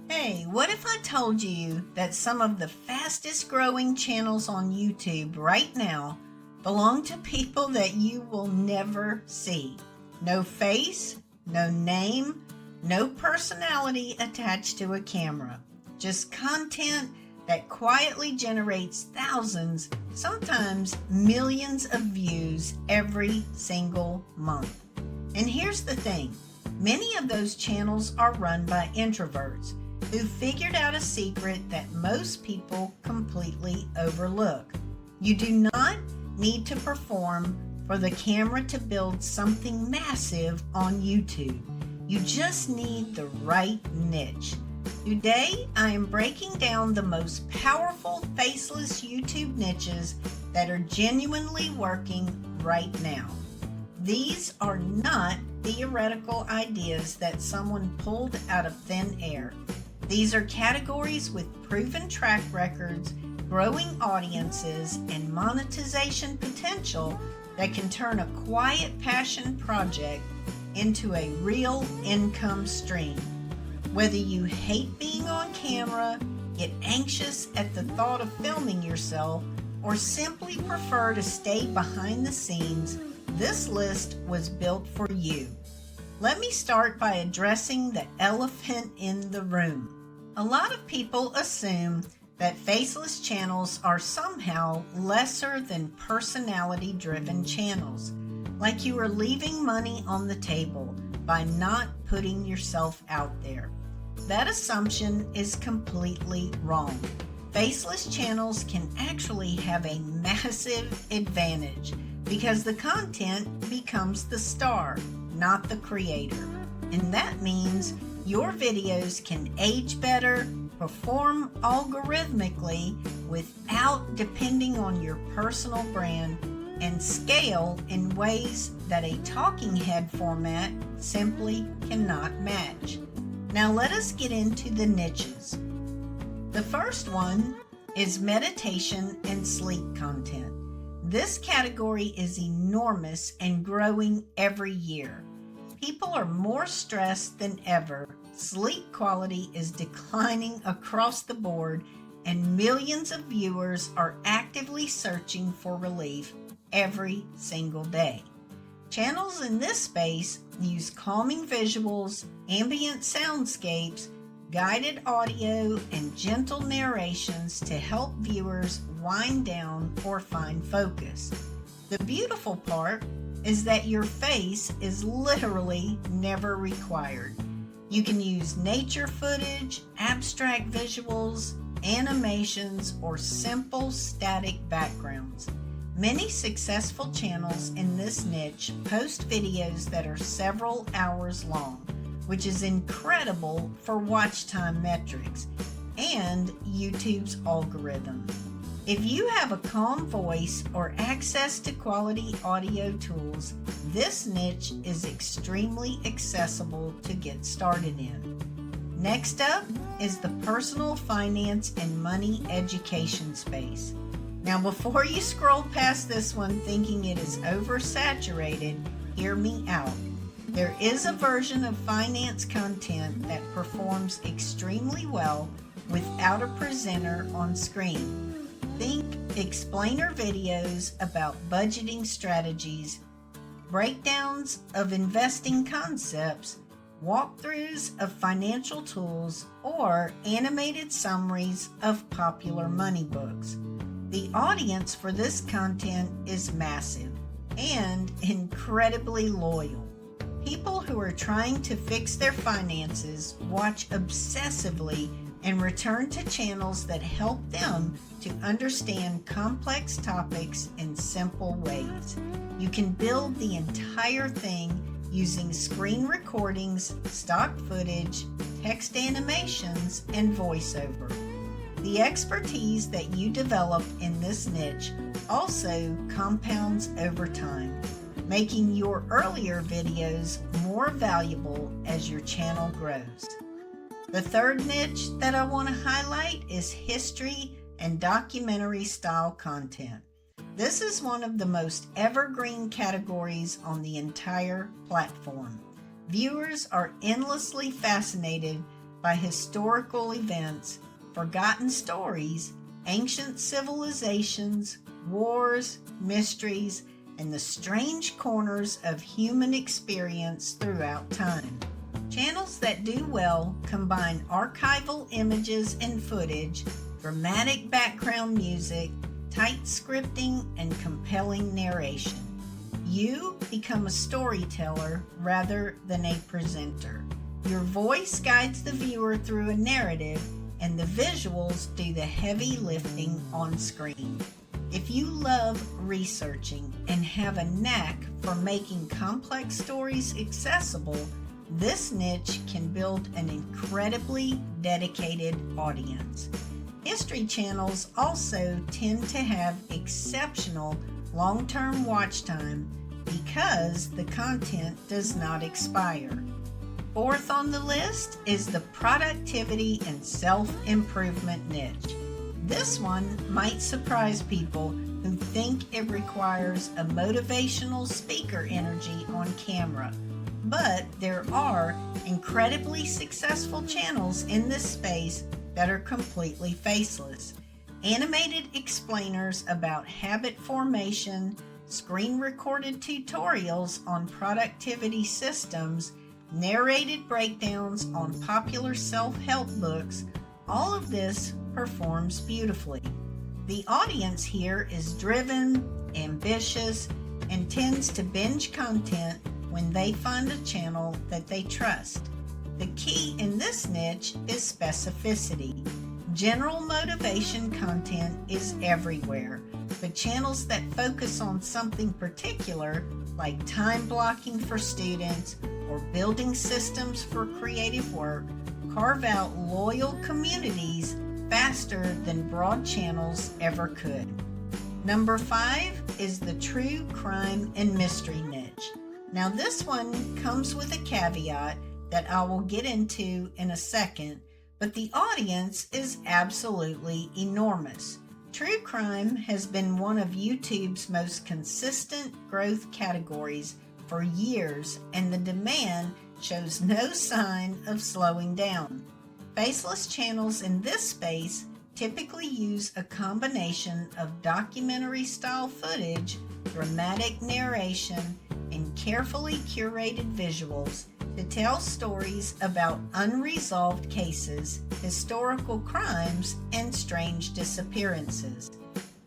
Hey, what if I told you that some of the fastest growing channels on YouTube right now belong to people that you will never see? No face, no name, no personality attached to a camera. Just content that quietly generates thousands, sometimes millions of views every single month. And here's the thing, many of those channels are run by introverts who figured out a secret that most people completely overlook. You do not need to perform for the camera to build something massive on YouTube. You just need the right niche. Today, I am breaking down the most powerful faceless YouTube niches that are genuinely working right now. These are not theoretical ideas that someone pulled out of thin air. These are categories with proven track records, growing audiences, and monetization potential that can turn a quiet passion project into a real income stream. Whether you hate being on camera, get anxious at the thought of filming yourself, or simply prefer to stay behind the scenes, this list was built for you. Let me start by addressing the elephant in the room. A lot of people assume that faceless channels are somehow lesser than personality-driven channels, like you are leaving money on the table by not putting yourself out there. That assumption is completely wrong. Faceless channels can actually have a massive advantage because the content becomes the star, not the creator. And that means your videos can age better, perform algorithmically without depending on your personal brand, and scale in ways that a talking head format simply cannot match. Now let us get into the niches. The first one is meditation and sleep content. This category is enormous and growing every year. People are more stressed than ever. Sleep quality is declining across the board, and millions of viewers are actively searching for relief every single day. Channels in this space use calming visuals, ambient soundscapes, guided audio, and gentle narrations to help viewers wind down or find focus. The beautiful part is that your face is literally never required. You can use nature footage, abstract visuals, animations, or simple static backgrounds. Many successful channels in this niche post videos that are several hours long, which is incredible for watch time metrics and YouTube's algorithm. If you have a calm voice or access to quality audio tools, this niche is extremely accessible to get started in. Next up is the personal finance and money education space. Now, before you scroll past this one thinking it is oversaturated, hear me out. There is a version of finance content that performs extremely well without a presenter on screen. Think explainer videos about budgeting strategies, breakdowns of investing concepts, walkthroughs of financial tools, or animated summaries of popular money books. The audience for this content is massive and incredibly loyal. People who are trying to fix their finances watch obsessively and return to channels that help them to understand complex topics in simple ways. You can build the entire thing using screen recordings, stock footage, text animations, and voiceover. The expertise that you develop in this niche also compounds over time, making your earlier videos more valuable as your channel grows. The third niche that I want to highlight is history and documentary style content. This is one of the most evergreen categories on the entire platform. Viewers are endlessly fascinated by historical events, forgotten stories, ancient civilizations, wars, mysteries, and the strange corners of human experience throughout time. Channels that do well combine archival images and footage, dramatic background music, tight scripting, and compelling narration. You become a storyteller rather than a presenter. Your voice guides the viewer through a narrative, and the visuals do the heavy lifting on screen. If you love researching and have a knack for making complex stories accessible, this niche can build an incredibly dedicated audience. History channels also tend to have exceptional long-term watch time because the content does not expire. Fourth on the list is the productivity and self-improvement niche. This one might surprise people who think it requires a motivational speaker energy on camera, but there are incredibly successful channels in this space that are completely faceless. Animated explainers about habit formation, screen-recorded tutorials on productivity systems, narrated breakdowns on popular self-help books, all of this performs beautifully. The audience here is driven, ambitious, and tends to binge content when they find a channel that they trust. The key in this niche is specificity. General motivation content is everywhere, but channels that focus on something particular, like time blocking for students or building systems for creative work, carve out loyal communities faster than broad channels ever could. Number 5 is the true crime and mystery niche. Now this one comes with a caveat that I will get into in a second, but the audience is absolutely enormous. True crime has been one of YouTube's most consistent growth categories for years, and the demand shows no sign of slowing down. Faceless channels in this space typically use a combination of documentary-style footage, dramatic narration, and carefully curated visuals to tell stories about unresolved cases, historical crimes, and strange disappearances.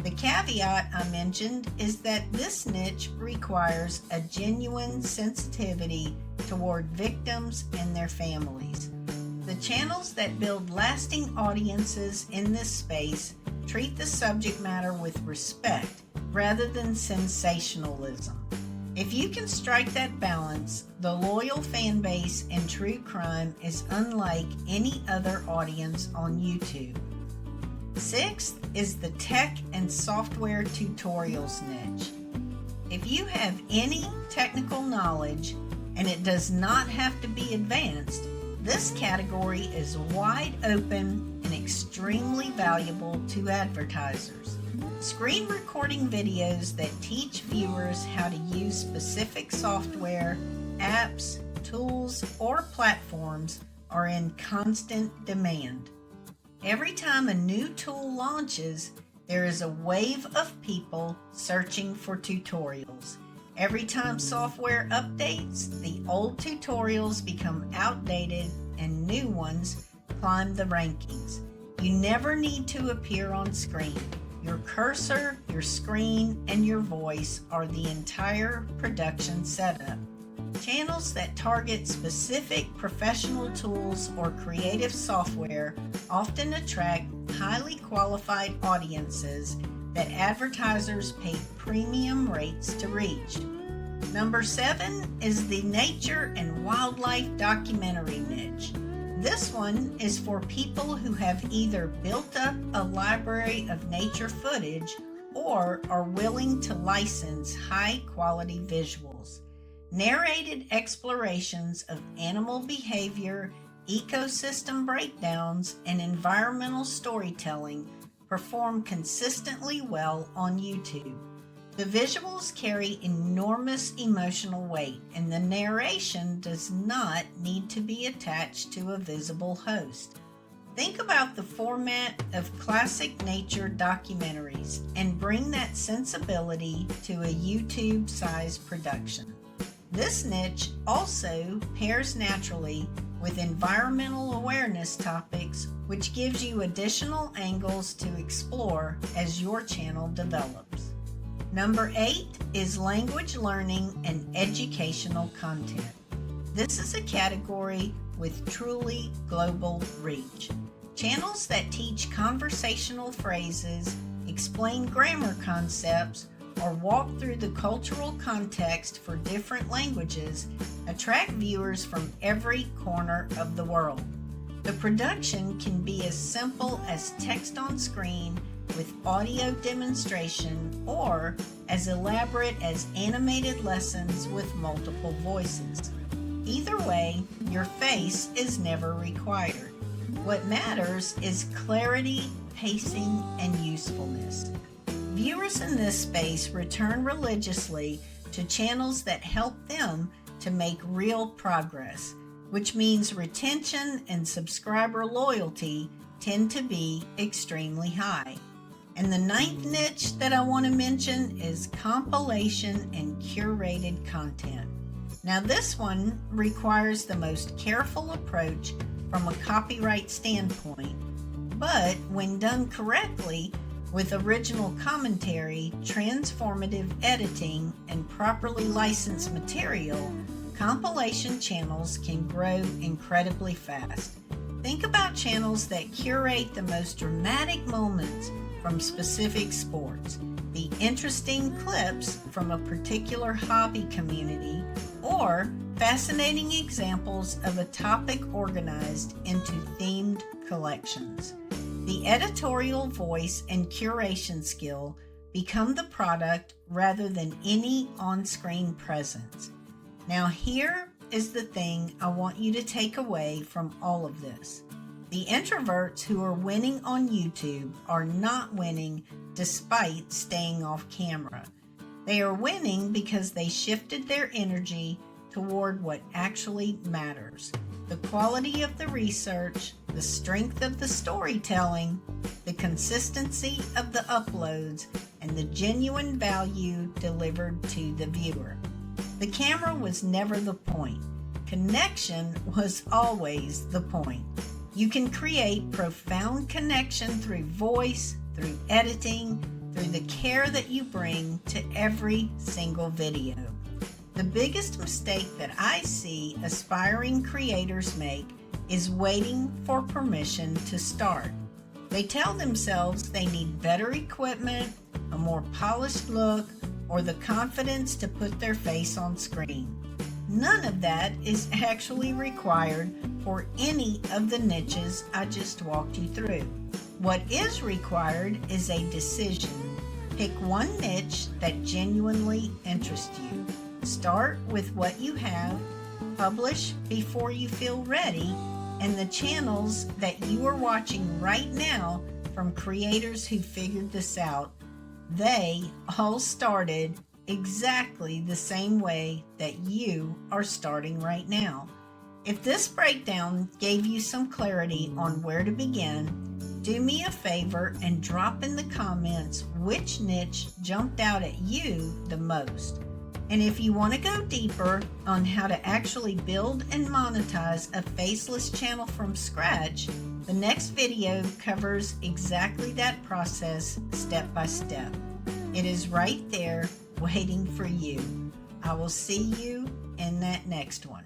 The caveat I mentioned is that this niche requires a genuine sensitivity toward victims and their families. The channels that build lasting audiences in this space treat the subject matter with respect rather than sensationalism. If you can strike that balance, the loyal fan base in true crime is unlike any other audience on YouTube. Sixth is the tech and software tutorials niche. If you have any technical knowledge, and it does not have to be advanced, this category is wide open and extremely valuable to advertisers. Screen recording videos that teach viewers how to use specific software, apps, tools, or platforms are in constant demand. Every time a new tool launches, there is a wave of people searching for tutorials. Every time software updates, the old tutorials become outdated and new ones climb the rankings. You never need to appear on screen. Your cursor, your screen, and your voice are the entire production setup. Channels that target specific professional tools or creative software often attract highly qualified audiences that advertisers pay premium rates to reach. Number 7 is the nature and wildlife documentary niche. This one is for people who have either built up a library of nature footage or are willing to license high-quality visuals. Narrated explorations of animal behavior, ecosystem breakdowns, and environmental storytelling perform consistently well on YouTube. The visuals carry enormous emotional weight, and the narration does not need to be attached to a visible host. Think about the format of classic nature documentaries and bring that sensibility to a YouTube-sized production. This niche also pairs naturally with environmental awareness topics, which gives you additional angles to explore as your channel develops. Number 8 is language learning and educational content. This is a category with truly global reach. Channels that teach conversational phrases, explain grammar concepts, or walk through the cultural context for different languages attract viewers from every corner of the world. The production can be as simple as text on screen with audio demonstration or as elaborate as animated lessons with multiple voices. Either way, your face is never required. What matters is clarity, pacing, and usefulness. Viewers in this space return religiously to channels that help them to make real progress, which means retention and subscriber loyalty tend to be extremely high. And the 9th niche that I want to mention is compilation and curated content. Now this one requires the most careful approach from a copyright standpoint, but when done correctly, with original commentary, transformative editing, and properly licensed material, compilation channels can grow incredibly fast. Think about channels that curate the most dramatic moments from specific sports, the interesting clips from a particular hobby community, or fascinating examples of a topic organized into themed collections. The editorial voice and curation skill become the product rather than any on-screen presence. Now here is the thing I want you to take away from all of this. The introverts who are winning on YouTube are not winning despite staying off camera. They are winning because they shifted their energy toward what actually matters. The quality of the research, the strength of the storytelling, the consistency of the uploads, and the genuine value delivered to the viewer. The camera was never the point. Connection was always the point. You can create profound connection through voice, through editing, through the care that you bring to every single video. The biggest mistake that I see aspiring creators make is waiting for permission to start. They tell themselves they need better equipment, a more polished look, or the confidence to put their face on screen. None of that is actually required for any of the niches I just walked you through. What is required is a decision. Pick one niche that genuinely interests you. Start with what you have, publish before you feel ready, and the channels that you are watching right now from creators who figured this out, they all started exactly the same way that you are starting right now. If this breakdown gave you some clarity on where to begin, do me a favor and drop in the comments which niche jumped out at you the most. And if you want to go deeper on how to actually build and monetize a faceless channel from scratch, the next video covers exactly that process step by step. It is right there waiting for you. I will see you in that next one.